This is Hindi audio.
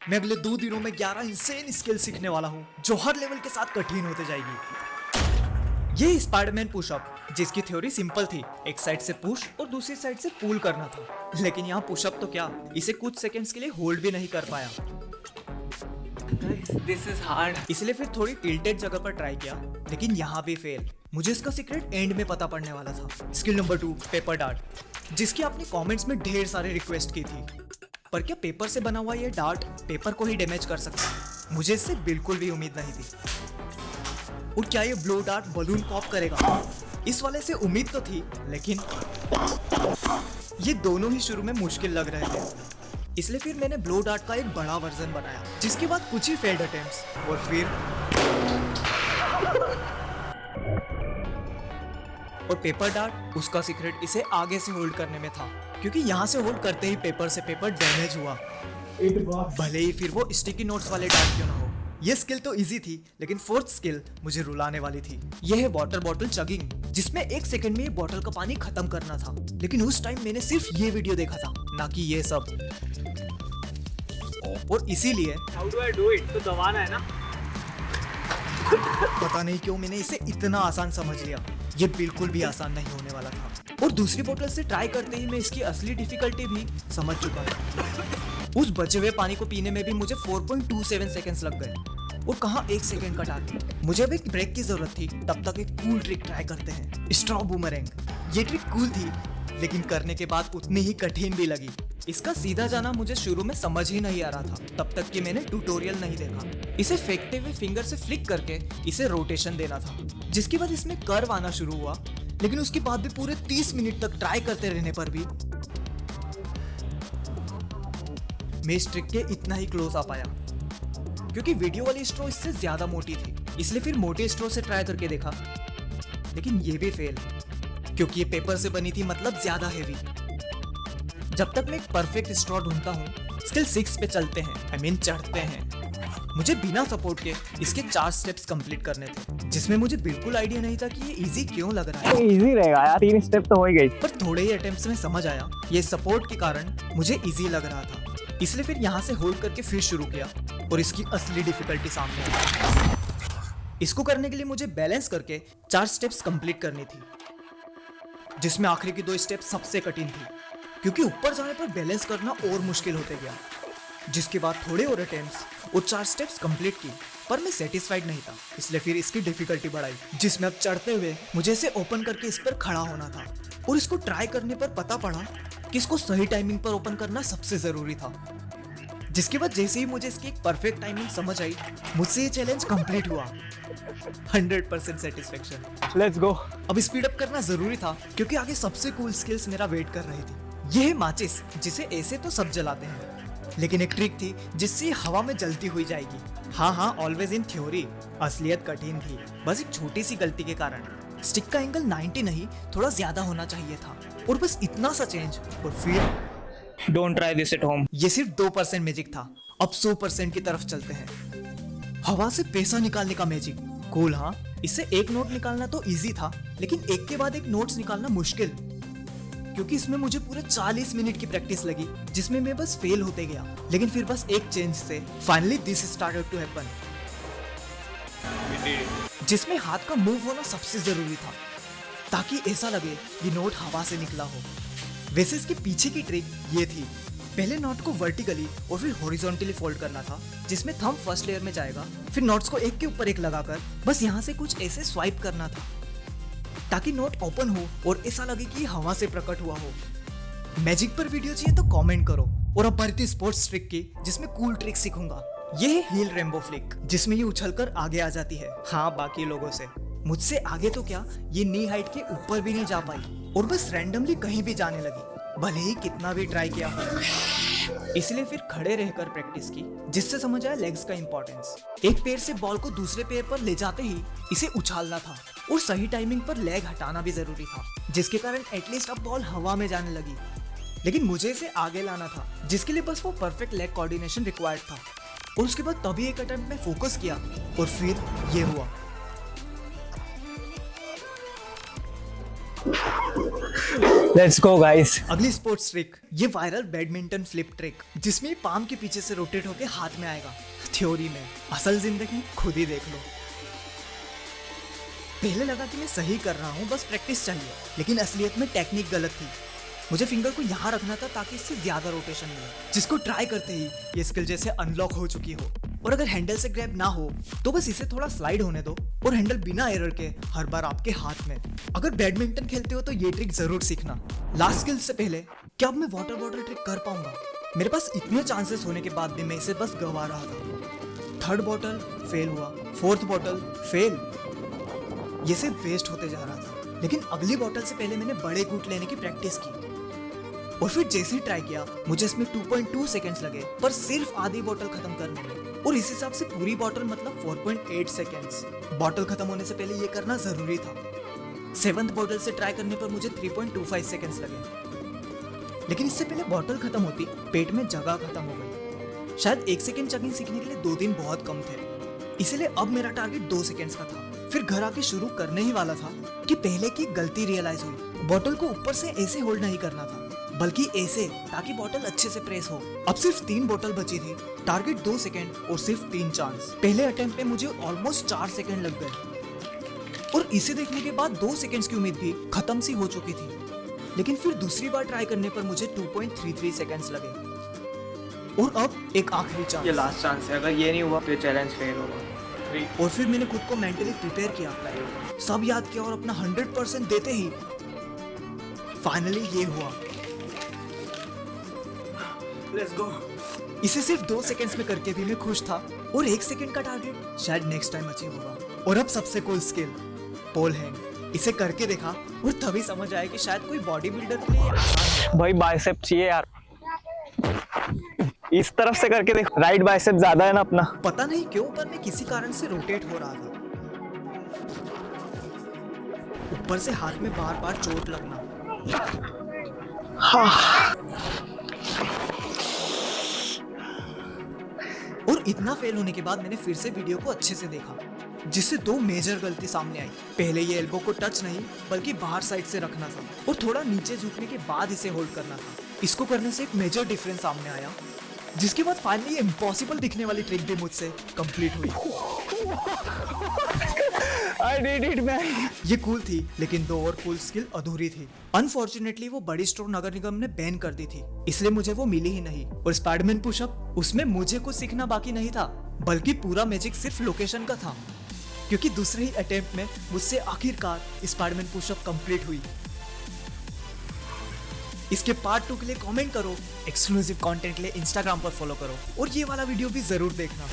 मैं अगले 2 दिनों में 11 इंसेन स्किल सीखने वाला हूँ जो हर लेवल के साथ कठिन होते जाएगी। ये स्पाइडरमैन पुशअप जिसकी थ्योरी सिंपल थी, एक साइड से पुश और दूसरी साइड से पुल करना था, लेकिन यहाँ पुशअप तो क्या, इसे कुछ सेकंड्स के लिए होल्ड भी नहीं कर पाया। This is hard. इसलिए फिर थोड़ी टिल्टेड जगह पर ट्राई किया, लेकिन यहाँ भी फेल। मुझे इसका सीक्रेट एंड में पता पड़ने वाला था। स्किल नंबर 2, पेपर डार्ट, जिसकी आपने कमेंट्स में ढेर सारे रिक्वेस्ट की थी। पर क्या पेपर से बना हुआ ये डार्ट पेपर को ही डैमेज कर सकता है? मुझे इससे बिल्कुल भी उम्मीद नहीं थी। और क्या ये ब्लो डार्ट बलून पॉप करेगा? इस वाले से उम्मीद तो थी, लेकिन ये दोनों ही शुरू में मुश्किल लग रहे थे। इसलिए फिर मैंने ब्लो डार्ट का एक बड़ा वर्जन बनाया, जिसके बाद कुछ ही फेल्ड अटेम्प्ट्स और पेपर डार्ट। उसका सीक्रेट इसे आगे से होल्ड करने में था, क्योंकि यहाँ से होल्ड करते ही पेपर से पेपर डैमेज हुआ, भले ही फिर वो स्टिकी नोट्स वाले डार्ट क्यों ना हो। ये स्किल तो इजी थी, लेकिन फोर्थ स्किल मुझे रुलाने वाली थी। ये है वाटर बॉटल चगिंग, जिसमें 1 सेकंड में ये बॉटल का पानी खत्म करना था। लेकिन उस टाइम मैंने सिर्फ ये वीडियो देखा था, ना कि ये सब। और इसीलिए how do I do it? तो दबाना है ना। पता नहीं क्यों मैंने इसे इतना आसान समझ लिया। ये बिल्कुल भी आसान नहीं होने वाला था। और दूसरी बोतल से ट्राई करते ही मैं इसकी असली डिफिकल्टी भी समझ चुका था। उस बचे हुए पानी को पीने में भी मुझे 4.27 सेकंड्स लग गए, और कहाँ 1 सेकंड का टारगेट। मुझे अब एक ब्रेक की जरूरत थी, तब तक एक कूल ट्रिक ट्राई करते हैं, स्ट्रॉ बूमरैंग। ये ट्रिक कूल थी, लेकिन करने के बाद उतनी ही कठिन भी लगी। इसका सीधा जाना मुझे शुरू में समझ ही नहीं आ रहा था, तब तक कि मैंने ट्यूटोरियल नहीं देखा। इसे फेंकते हुए फिंगर से फ्लिक करके इसे रोटेशन देना था, जिसके बाद इसमें कर्व आना शुरू हुआ। लेकिन उसके बाद भी पूरे 30 मिनट तक ट्राई करते रहने पर भी मैं इस ट्रिक के इतना ही क्लोज आ पाया, क्योंकि वीडियो वाली स्ट्रॉ इससे ज्यादा मोटी थी। इसलिए फिर मोटे स्ट्रॉ से ट्राई करके देखा, लेकिन ये भी फेल, क्योंकि ये पेपर से बनी थी, मतलब ज्यादा हेवी। जब तक मैं एक परफेक्ट स्ट्रॉ ढूंढता हूँ, स्किल 6 पे चलते हैं, चढ़ते हैं। मुझे बिना सपोर्ट के इसके 4 स्टेप्स कंप्लीट करने थे, जिसमें मुझे बिल्कुल आइडिया नहीं था कि ये इजी क्यों लग रहा है। इजी रहेगा यार, 3 स्टेप तो हो ही गई। पर थोड़े ही अटेम्प्ट्स में समझ आया, ये सपोर्ट के कारण मुझे इजी लग रहा था। इसलिए फिर यहाँ से होल्ड करके फिर शुरू किया, और इसकी असली डिफिकल्टी सामने आई। इसको करने के लिए मुझे बैलेंस करके 4 स्टेप्स कंप्लीट करनी थी, जिसमें आखिरी की 2 स्टेप सबसे कठिन थी, क्योंकि ऊपर जाने पर बैलेंस करना और मुश्किल होते गया। जिसके बाद थोड़े और अटेम्प्ट्स और 4 स्टेप्स कंप्लीट की, पर मैं सेटिस्फाइड नहीं था। इसलिए फिर इसकी डिफिकल्टी बढ़ाई, जिसमें अब चढ़ते हुए मुझे इसे ओपन करके इस पर खड़ा होना था। और इसको ट्राई करने पर पता पड़ा कि इसको सही टाइमिंग पर ओपन करना सबसे जरूरी था। जिसके बाद जैसे ही मुझे इसकी एक परफेक्ट टाइमिंग समझ आई, मुझसे ये चैलेंज कंप्लीट हुआ। 100% सेटिस्फेक्शन। Let's go. अब स्पीड अप करना जरूरी था, क्योंकि आगे सबसे कूल स्किल्स मेरा वेट कर रही थी। यह है माचिस, जिसे ऐसे तो सब जलाते हैं, लेकिन एक ट्रिक थी जिससे हवा में जलती हुई जाएगी। हाँ, ऑलवेज इन थ्योरी। असलियत कठिन थी, बस एक छोटी सी गलती के कारण। स्टिक का एंगल 90 नहीं, थोड़ा ज्यादा होना चाहिए था, और बस इतना सा चेंज, और फिर don't try this at home. ये सिर्फ 2% मैजिक था। अब 100% की तरफ चलते हैं। हवा से पैसा निकालने का मैजिक। कूल हाँ, इससे एक नोट निकालना तो इजी था, लेकिन एक के बाद एक नोट्स निकालना मुश्किल, क्योंकि इसमें मुझे पूरे 40 मिनट की प्रैक्टिस लगी, जिसमें मैं बस फेल होते गया। लेकिन फिर बस एक चेंज से finally this started to happen, जिसमें हाथ का मूव होना सबसे जरूरी था, ताकि ऐसा लगे ये नोट हवा से निकला हो। वैसे इसके पीछे की ट्रिक ये थी, पहले नोट को वर्टिकली और फिर हॉरिजॉन्टली फोल्ड करना था, जिसमें थंब फर्स्ट लेयर में जाएगा, फिर नोट्स को एक के ऊपर एक लगाकर बस यहाँ से कुछ ऐसे स्वाइप करना था, ताकि नोट ओपन हो और ऐसा लगे कि हवा से प्रकट हुआ हो। मैजिक पर वीडियो चाहिए तो कमेंट करो। और अब बढ़ती स्पोर्ट्स ट्रिक की, जिसमें कूल ट्रिक सीखूंगा। ये है हील रेम्बो फ्लिक, जिसमें ये उछलकर आगे आ जाती है। हाँ, बाकी लोगों से, मुझसे आगे तो क्या, ये नी हाइट के ऊपर भी नहीं जा पाई, और बस रैंडमली कहीं भी जाने लगी, भले ही कितना भी ट्राई किया हो। इसलिए फिर खड़े रहकर प्रैक्टिस की, जिससे समझ आया लेग्स का इंपॉर्टेंस। एक पैर से बॉल को दूसरे पैर पर ले जाते ही इसे उछालना था, और सही टाइमिंग पर लेग हटाना भी जरूरी था, जिसके कारण एटलीस्ट अब बॉल हवा में जाने लगी। लेकिन मुझे इसे आगे लाना था, जिसके लिए बस वो परफेक्ट लेग कोऑर्डिनेशन रिक्वायर्ड था। और उसके बाद तभी एक अटेम्प्ट में फोकस किया, और फिर ये हुआ। Let's go guys. अगली स्पोर्ट्स ट्रिक, ये वायरल बैडमिंटन फ्लिप ट्रिक, जिसमें पाम के पीछे से रोटेट होके हाथ में आएगा। थ्योरी में, असल जिंदगी खुद ही देख लो। पहले लगा कि मैं सही कर रहा हूँ, बस प्रैक्टिस चाहिए, लेकिन असलियत में टेक्निक गलत थी। मुझे फिंगर को यहाँ रखना था ताकि इससे ज्यादा रोटेशन मिले, जिसको ट्राई करते ही ये स्किल जैसे अनलॉक हो चुकी हो। और अगर हैंडल से ग्रैब ना हो तो बस इसे थोड़ा स्लाइड होने दो और हैंडल बिना एरर के हर बार आपके हाथ में। अगर बैडमिंटन खेलते हो तो ये ट्रिक जरूर सीखना। लास्ट स्किल से पहले, क्या अब मैं वाटर बॉटल ट्रिक कर पाऊंगा? मेरे पास इतने चांसेस होने के बाद भी मैं इसे बस गवा रहा था। थर्ड बॉटल फेल हुआ, फोर्थ बॉटल फेल, ये सिर्फ वेस्ट होते जा रहा था। लेकिन अगली बॉटल से पहले मैंने बड़े घूंट लेने की प्रैक्टिस की और फिर जैसे ही ट्राई किया मुझे इसमें 2.2 सेकंड्स लगे, पर सिर्फ आधी बोतल खत्म करने में। और इस हिसाब से पूरी बोतल मतलब 4.8 सेकंड्स। बोतल खत्म होने से पहले ये करना जरूरी था। 7th बोतल से ट्राई करने पर मुझे 3.25 सेकंड्स लगे, लेकिन इससे पहले बोतल खत्म होती पेट में जगह खत्म हो गई। शायद 1 सेकंड चगिंग सीखने के लिए 2 दिन बहुत कम थे, इसलिए अब मेरा टारगेट 2 सेकंड्स का था। फिर घर आके शुरू करने ही वाला था कि पहले की गलती रियलाइज हुई। बोतल को ऊपर से ऐसे होल्ड नहीं करना था, बल्कि ऐसे, ताकि बोतल अच्छे से प्रेस हो। अब सिर्फ 3 बोतल बची थी, टारगेट 2 सेकंड और सिर्फ 3 चांस। पहले अटेम्प्ट में मुझे ऑलमोस्ट 4 सेकंड लग गए और इसे देखने के बाद 2 सेकंड्स की उम्मीद भी खत्म सी हो चुकी थी। लेकिन फिर दूसरी बार ट्राई करने पर मुझे 2.33 सेकंड्स लगे। और अब एक आखिरी चांस, ये लास्ट चांस है, अगर ये नहीं हुआ तो चैलेंज फेल होगा। और फिर मैंने खुद को मेंटली प्रिपेयर किया, सब याद किया और अपना 100% देते ही फाइनली ये हुआ। Let's go. इसे सिर्फ 2 सेकंड्स में करके भी मैं खुश था और 1 सेकंड का टारगेट शायद नेक्स्ट टाइम अचीव होगा। और अब सबसे कूल स्किल, पोल हैंग। इसे करके देखा और तभी समझ आया कि शायद कोई बॉडी बिल्डर के लिए आसान है। भाई बाइसेप चाहिए यार, इस तरफ से करके देख, राइट बाइसेप ज्यादा है ना अपना। पता नहीं क्यों, पर मैं किसी कारण से रोटेट हो रहा था। ऊपर से हाथ में बार बार चोट लगना। और इतना फेल होने के बाद मैंने फिर से वीडियो को अच्छे से देखा, जिससे 2 मेजर गलती सामने आई। पहले ये एल्बो को टच नहीं बल्कि बाहर साइड से रखना था और थोड़ा नीचे झुकने के बाद इसे होल्ड करना था। इसको करने से एक मेजर डिफरेंस सामने आया, जिसके बाद फाइनली इम्पॉसिबल दिखने वाली ट्रिक भी मुझसे कंप्लीट हुई। I did it man। ये कूल थी, लेकिन 2 और कूल स्किल अधूरी थी। अनफॉर्चुनेटली वो बड़ी स्टोर नगर निगम ने बैन कर दी थी, इसलिए मुझे वो मिली ही नहीं। और स्पाइडरमैन पुशअप, उसमें मुझे कुछ सीखना बाकी नहीं था, बल्कि पूरा मैजिक सिर्फ लोकेशन का था, क्योंकि दूसरे ही अटेम्प्ट में मुझसे आखिरकार स्पाइडरमैन पुशअप कंप्लीट हुई। इसके पार्ट 2 के लिए कमेंट करो, एक्सक्लूसिव कंटेंट के लिए इंस्टाग्राम पर फॉलो करो और ये वाला वीडियो भी जरूर देखना।